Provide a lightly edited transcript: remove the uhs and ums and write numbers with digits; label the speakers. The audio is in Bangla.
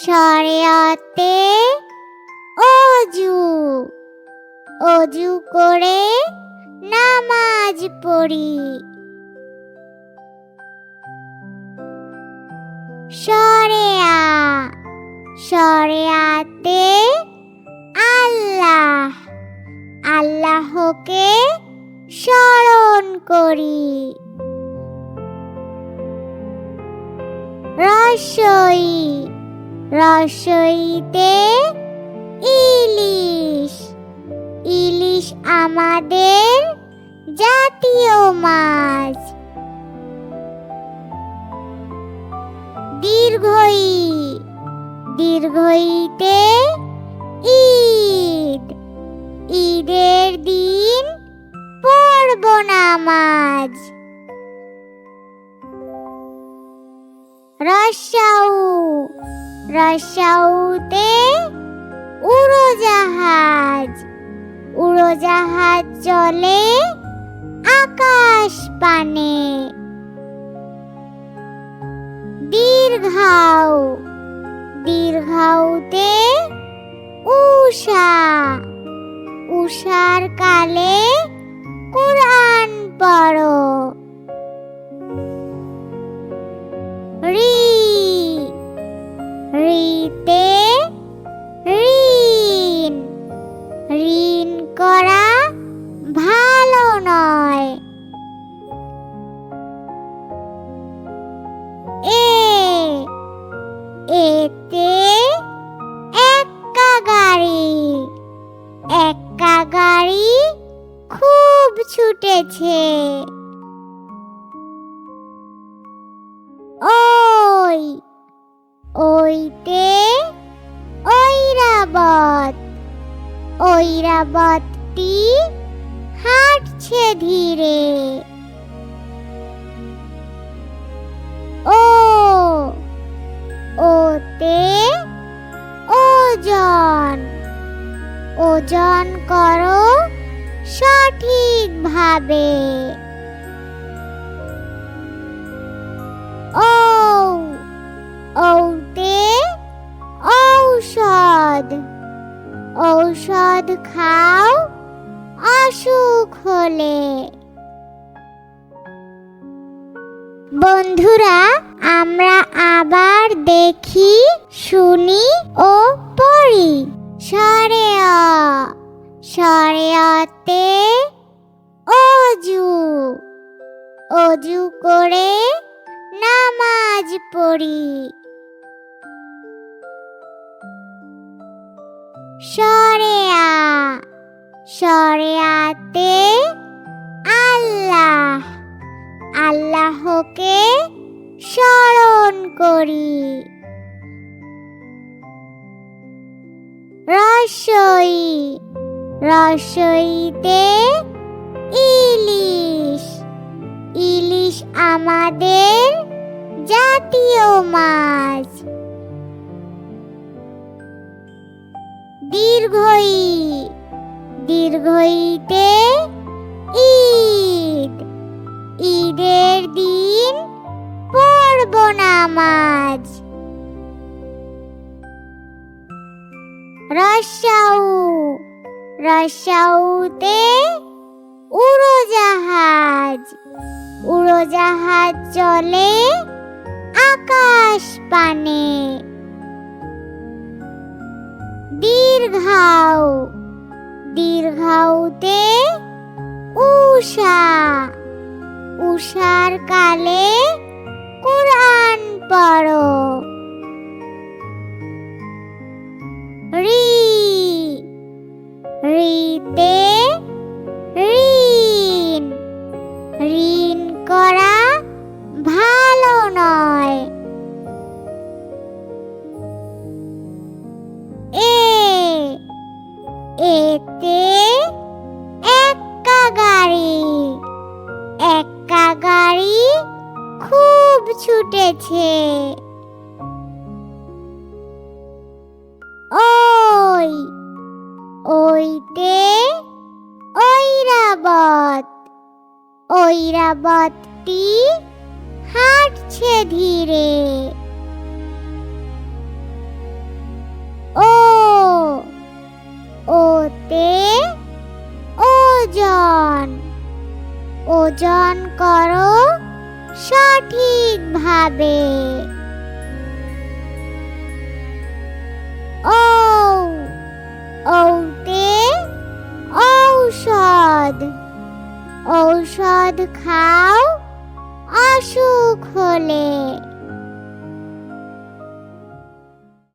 Speaker 1: শরিয়তে অজু, অজু করে নামাজ পড়ি। শরিয়া, শরিয়াতে আল্লাহ, আল্লাহকে স্মরণ করি। রসই, রসইতে ইলিশ, ইলিশ আমাদের জাতীয় মাছ। দীর্ঘই, দীর্ঘইতে ঈদ, ঈদের দিন পড়ব নামাজ। রসাউ, রসাউতে উড়োজাহাজ, উড়োজাহাজ চলে আকাশ পানে। দীর্ঘাউ, দীর্ঘাউতে উষা, উষার কালে কুরআন পড়ো। রি, রিতে ঋণ, ঋণ করা ভালো নয়। এ, এতে এক্কা গাড়ি, এক্কা গাড়ি খুব ছুটেছে। ওই, ওইতে ঐরাবত, ঐরাবতটি হাঁটছে ধীরে। ও, ওতে ওজন, ওজন করো সঠিকভাবে। ও, ওতে ঔষধ, ঔষধ খাও অসুখ হলে। বন্ধুরা, আমরা আবার দেখি, শুনি ও পড়ি। শরিয়া, শরিয়তে অজু, অজু করে নামাজ পড়ি। শরিয়া, শরিয়াতে আল্লাহ, আল্লাহকে স্মরণ করি। রসই, রসইতে ইলিশ, ইলিশ আমাদের জাতীয় মাছ। দীর্ঘই, দীর্ঘইতে ঈদ, ঈদের দিন পড়ব নামাজ। রসাউ, রসাউতে উড়োজাহাজ, উড়োজাহাজ চলে আকাশ পানে। দীর্ঘাউ, দীর্ঘাউতে উষা, উষার কালে কুরআন পড়ো। রি, রিতে ঋণ, ঋণ করা ভালো নয়। এ, এতে এক্কা গাড়ি, এক্কা গাড়ি খুব ছুটেছে। ওই, ওইতে ঐরাবত, ঐরাবতটি হাঁটছে ধীরে। ওজন করো সঠিকভাবে। ঔ, ঔতে ঔষধ। ঔষধ খাও অসুখ হলে।